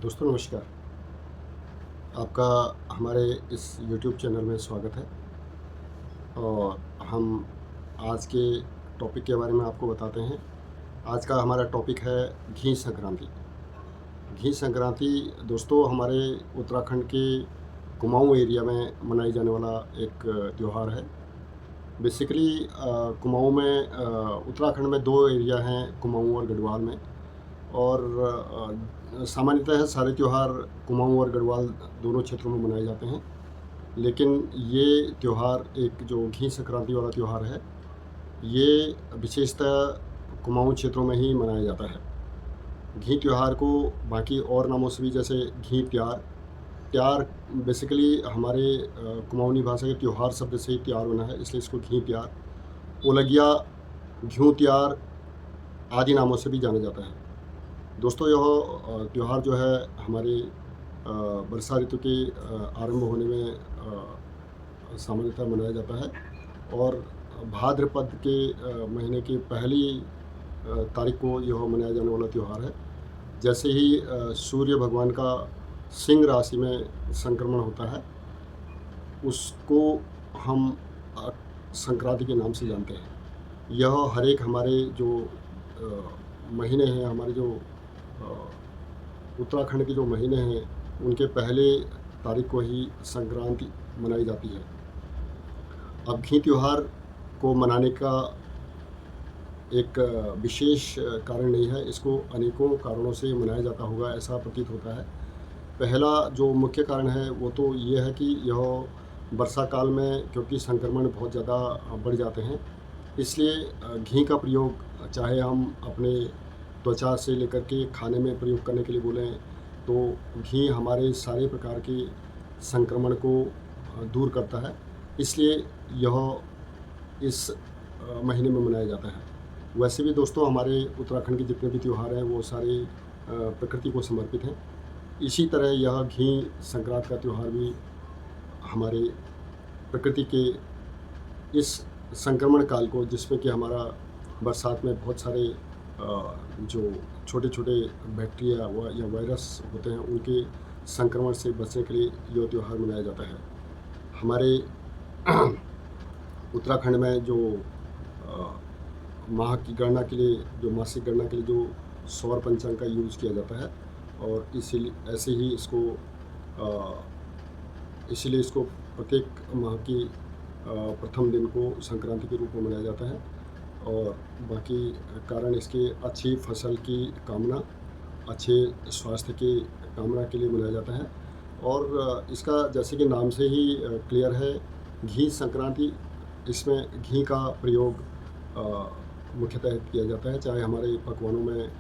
दोस्तों नमस्कार। आपका हमारे इस यूट्यूब चैनल में स्वागत है और हम आज के टॉपिक के बारे में आपको बताते हैं। आज का हमारा टॉपिक है घी संक्रांति। घी संक्रांति दोस्तों हमारे उत्तराखंड के कुमाऊँ एरिया में मनाई जाने वाला एक त्यौहार है। बेसिकली कुमाऊँ में उत्तराखंड में 2 एरिया हैं, कुमाऊँ और गढ़वाल में। और सामान्यतः सारे त्यौहार कुमाऊँ और गढ़वाल दोनों क्षेत्रों में मनाए जाते हैं, लेकिन ये त्यौहार एक जो घी संक्रांति वाला त्यौहार है, ये विशेषतः कुमाऊँ क्षेत्रों में ही मनाया जाता है। घी त्यौहार को बाकी और नामों से भी, जैसे घी त्यार, त्यार बेसिकली हमारे कुमाऊनी भाषा के त्यौहार शब्द से ही त्यार बना है, इसलिए इसको घी त्यार, ओलगिया, घ्यू त्यार आदि नामों से भी जाना जाता है। दोस्तों यह त्यौहार जो है हमारे वर्षा ऋतु के आरंभ होने में सामान्यतः मनाया जाता है और भाद्रपद के महीने की पहली तारीख को यह मनाया जाने वाला त्यौहार है। जैसे ही सूर्य भगवान का सिंह राशि में संक्रमण होता है, उसको हम संक्रांति के नाम से जानते हैं। यह हर एक हमारे जो महीने हैं, हमारे जो उत्तराखंड के जो महीने हैं, उनके पहले तारीख को ही संक्रांति मनाई जाती है। अब घी त्यौहार को मनाने का एक विशेष कारण नहीं है, इसको अनेकों कारणों से मनाया जाता होगा ऐसा प्रतीत होता है। पहला जो मुख्य कारण है वो तो ये है कि यह वर्षा काल में, क्योंकि संक्रमण बहुत ज़्यादा बढ़ जाते हैं, इसलिए घी का प्रयोग, चाहे हम अपने त्वचा से लेकर के खाने में प्रयोग करने के लिए बोलें, तो घी हमारे सारे प्रकार के संक्रमण को दूर करता है, इसलिए यह इस महीने में मनाया जाता है। वैसे भी दोस्तों हमारे उत्तराखंड के जितने भी त्यौहार हैं वो सारे प्रकृति को समर्पित हैं। इसी तरह यह घी संक्रांत का त्यौहार भी हमारे प्रकृति के इस संक्रमण काल को, जिसमें कि हमारा बरसात में बहुत सारे जो छोटे छोटे बैक्टीरिया या वायरस होते हैं, उनके संक्रमण से बचने के लिए यह त्यौहार मनाया जाता है। हमारे उत्तराखंड में जो माह की गणना के लिए, जो मासिक गणना के लिए जो सौर पंचांग का यूज़ किया जाता है, और इसीलिए इसको प्रत्येक माह की प्रथम दिन को संक्रांति के रूप में मनाया जाता है। और बाकी कारण इसके अच्छी फसल की कामना, अच्छे स्वास्थ्य की कामना के लिए मनाया जाता है। और इसका जैसे कि नाम से ही क्लियर है, घी संक्रांति, इसमें घी का प्रयोग मुख्यतः किया जाता है, चाहे हमारे पकवानों में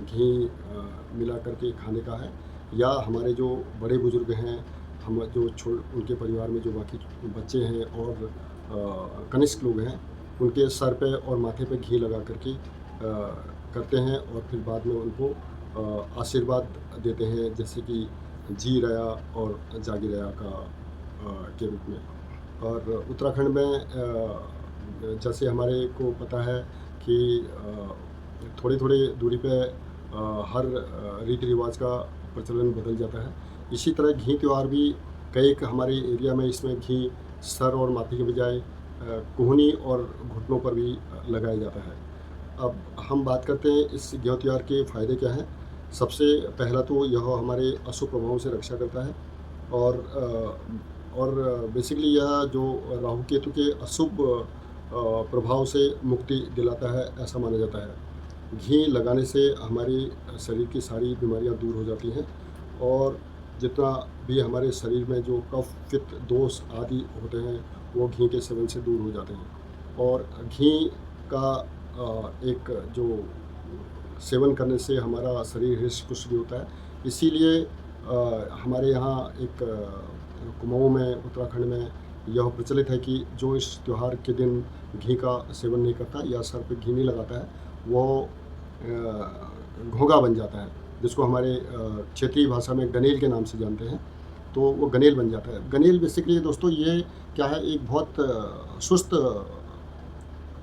घी मिला करके खाने का है, या हमारे जो बड़े बुज़ुर्ग हैं, हम जो उनके परिवार में जो बाकी बच्चे हैं और कनिष्ठ लोग हैं, उनके सर पे और माथे पे घी लगा करके करते हैं, और फिर बाद में उनको आशीर्वाद देते हैं, जैसे कि जी रया और जागी रया का के रूप में। और उत्तराखंड में जैसे हमारे को पता है कि थोड़ी थोड़ी दूरी पे हर रीति रिवाज का प्रचलन बदल जाता है। इसी तरह घी त्यौहार भी कई हमारे एरिया में, इसमें घी सर और माथे के बजाय कोहनी और घुटनों पर भी लगाया जाता है। अब हम बात करते हैं इस घी त्यौहार के फ़ायदे क्या हैं। सबसे पहला तो यह हमारे अशुभ प्रभावों से रक्षा करता है, और बेसिकली यह जो राहु केतु के अशुभ प्रभाव से मुक्ति दिलाता है, ऐसा माना जाता है। घी लगाने से हमारे शरीर की सारी बीमारियां दूर हो जाती हैं, और जितना भी हमारे शरीर में जो कफ, पित्त, दोष आदि होते हैं, वो घी के सेवन से दूर हो जाते हैं। और घी का एक जो सेवन करने से हमारा शरीर हृष्ट पुष्ट भी होता है। इसीलिए हमारे यहाँ एक कुमाऊँ में, उत्तराखंड में यह प्रचलित है कि जो इस त्यौहार के दिन घी का सेवन नहीं करता या सर पे घी नहीं लगाता है, वो घोंघा बन जाता है, जिसको हमारे क्षेत्रीय भाषा में गनेल के नाम से जानते हैं। तो वो गनेल बन जाता है। गनेल बेसिकली दोस्तों ये क्या है, एक बहुत सुस्त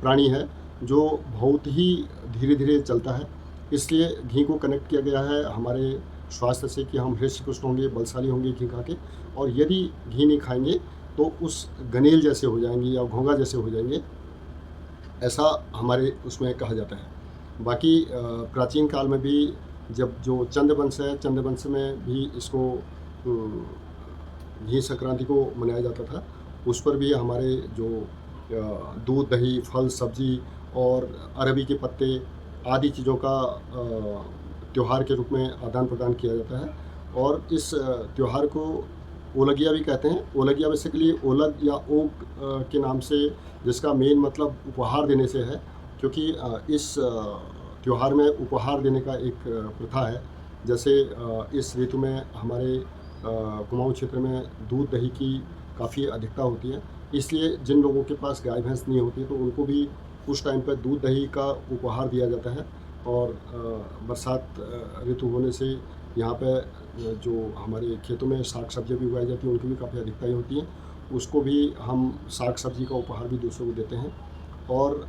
प्राणी है जो बहुत ही धीरे धीरे चलता है, इसलिए घी को कनेक्ट किया गया है हमारे स्वास्थ्य से कि हम हृष्ट पुष्ट होंगे, बलशाली होंगे घी खा के, और यदि घी नहीं खाएंगे तो उस गनेल जैसे हो जाएंगे या घोंघा जैसे हो जाएंगे, ऐसा हमारे उसमें कहा जाता है। बाकी प्राचीन काल में भी जब जो चंद्रवंश है, चंद्रवंश में भी इसको घी संक्रांति को मनाया जाता था। उस पर भी हमारे जो दूध, दही, फल, सब्जी और अरबी के पत्ते आदि चीज़ों का त्योहार के रूप में आदान प्रदान किया जाता है। और इस त्योहार को ओलगिया भी कहते हैं। ओलगिया बेसिकली ओलग या ओग के नाम से, जिसका मेन मतलब उपहार देने से है, क्योंकि इस त्योहार में उपहार देने का एक प्रथा है। जैसे इस ऋतु में हमारे कुमाऊं क्षेत्र में दूध दही की काफ़ी अधिकता होती है, इसलिए जिन लोगों के पास गाय भैंस नहीं होती तो उनको भी उस टाइम पर दूध दही का उपहार दिया जाता है। और बरसात ऋतु होने से यहाँ पे जो हमारे खेतों में साग सब्जियाँ भी उगाई जाती हैं, उनकी भी काफ़ी अधिकताएँ होती हैं, उसको भी हम साग सब्जी का उपहार भी दूसरों को देते हैं। और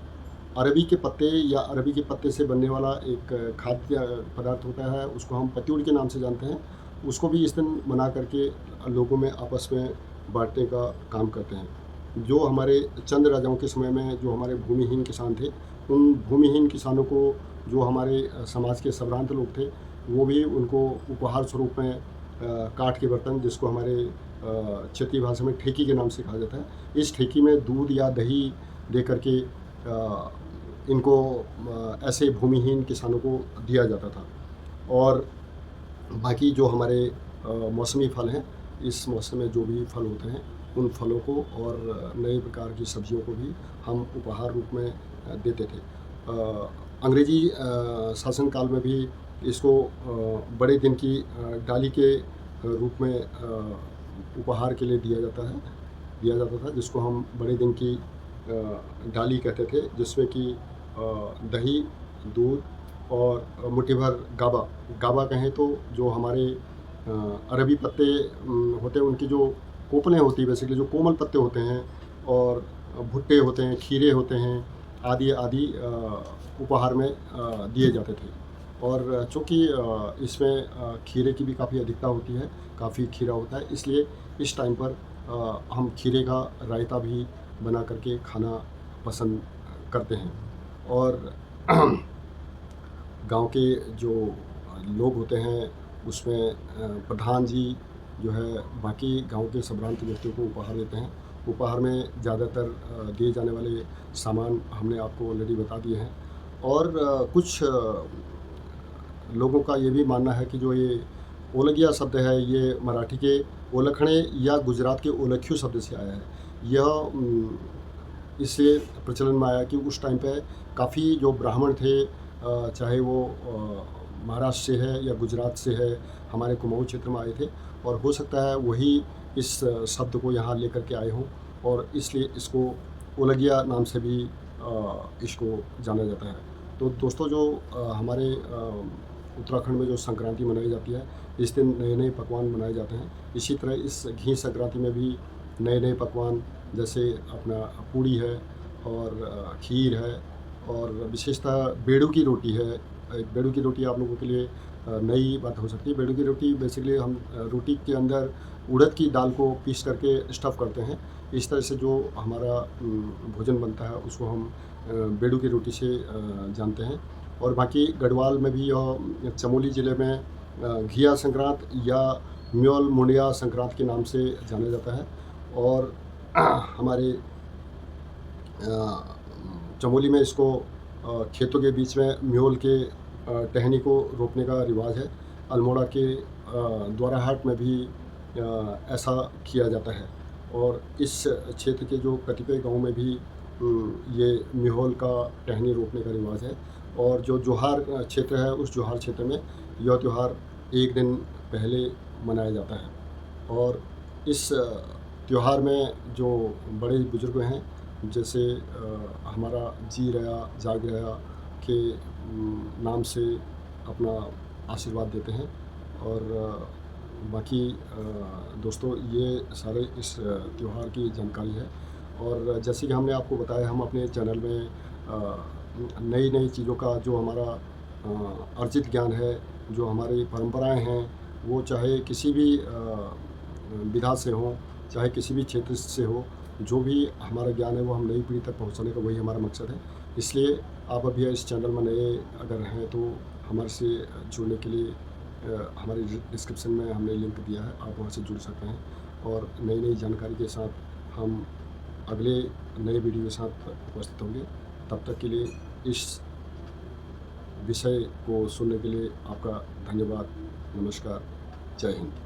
अरबी के पत्ते या अरबी के पत्ते से बनने वाला एक खाद्य पदार्थ होता है, उसको हम पत्यूड़ के नाम से जानते हैं, उसको भी इस दिन बना करके लोगों में आपस में बांटने का काम करते हैं। जो हमारे चंद राजाओं के समय में जो हमारे भूमिहीन किसान थे, उन भूमिहीन किसानों को जो हमारे समाज के सम्भ्रांत लोग थे, वो भी उनको उपहार स्वरूप में काठ के बर्तन, जिसको हमारे क्षेत्रीय भाषा में ठेकी के नाम से कहा जाता है, इस ठेकी में दूध या दही दे करके इनको ऐसे भूमिहीन किसानों को दिया जाता था। और बाकी जो हमारे मौसमी फल हैं, इस मौसम में जो भी फल होते हैं, उन फलों को और नए प्रकार की सब्जियों को भी हम उपहार रूप में देते थे। अंग्रेजी शासनकाल में भी इसको बड़े दिन की डाली के रूप में उपहार के लिए दिया जाता था, जिसको हम बड़े दिन की डाली कहते थे, जिसमें कि दही, दूध और मुट्ठी भर गाबा कहें तो जो हमारे अरबी पत्ते होते हैं, उनकी जो कोपलें होती हैं, बेसिकली जो कोमल पत्ते होते हैं, और भुट्टे होते हैं, खीरे होते हैं, आदि आदि उपहार में दिए जाते थे। और चूँकि इसमें खीरे की भी काफ़ी अधिकता होती है, काफ़ी खीरा होता है, इसलिए इस टाइम पर हम खीरे का रायता भी बना करके खाना पसंद करते हैं। और गांव के जो लोग होते हैं, उसमें प्रधान जी जो है बाकी गांव के सम्भ्रांत व्यक्तियों को उपहार देते हैं। उपहार में ज़्यादातर दिए जाने वाले सामान हमने आपको ऑलरेडी बता दिए हैं। और कुछ लोगों का ये भी मानना है कि जो ये ओलगिया शब्द है, ये मराठी के ओलखणे या गुजरात के ओलख्यू शब्द से आया है। यह इससे प्रचलन में आया कि उस टाइम पे काफ़ी जो ब्राह्मण थे, चाहे वो महाराष्ट्र से है या गुजरात से है, हमारे कुमाऊं क्षेत्र में आए थे, और हो सकता है वही इस शब्द को यहाँ लेकर के आए हों, और इसलिए इसको ओलगिया नाम से भी इसको जाना जाता है। तो दोस्तों, जो हमारे उत्तराखंड में जो संक्रांति मनाई जाती है, इस दिन नए नए पकवान बनाए जाते हैं। इसी तरह इस घी संक्रांति में भी नए नए पकवान, जैसे अपना पूड़ी है और खीर है, और विशेषतः बेड़ू की रोटी है। एक बेड़ू की रोटी आप लोगों के लिए नई बात हो सकती है। बेड़ू की रोटी बेसिकली हम रोटी के अंदर उड़द की दाल को पीस करके स्टफ़ करते हैं। इस तरह से जो हमारा भोजन बनता है, उसको हम बेड़ू की रोटी से जानते हैं। और बाकी गढ़वाल में भी और चमोली ज़िले में घिया संक्रांत या म्योल मुंडिया संक्रांत के नाम से जाना जाता है। और हमारे चमोली में इसको खेतों के बीच में म्योल के टहनी को रोपने का रिवाज है। अल्मोड़ा के द्वाराहाट में भी ऐसा किया जाता है। और इस क्षेत्र के जो कतिपय गाँव में भी ये म्योल का टहनी रोपने का रिवाज है। और जो जोहार क्षेत्र है, उस जोहार क्षेत्र में यह त्यौहार एक दिन पहले मनाया जाता है। और इस त्यौहार में जो बड़े बुजुर्ग हैं, जैसे हमारा जी रहा जाग रहा के नाम से अपना आशीर्वाद देते हैं। और बाकी दोस्तों, ये सारे इस त्यौहार की जानकारी है। और जैसे कि हमने आपको बताया, हम अपने चैनल में नई नई चीज़ों का जो हमारा अर्जित ज्ञान है, जो हमारी परंपराएं हैं, वो चाहे किसी भी विधा से हों, चाहे किसी भी क्षेत्र से हो, जो भी हमारा ज्ञान है वो हम नई पीढ़ी तक पहुंचाने का वही हमारा मकसद है। इसलिए आप अभी इस चैनल में नए अगर हैं तो हमारे से जुड़ने के लिए हमारे डिस्क्रिप्शन में हमने लिंक दिया है, आप वहाँ से जुड़ सकते हैं और नई नई जानकारी के साथ हम अगले नए वीडियो के साथ उपस्थित होंगे। तब तक के लिए इस विषय को सुनने के लिए आपका धन्यवाद। नमस्कार। जय हिंद।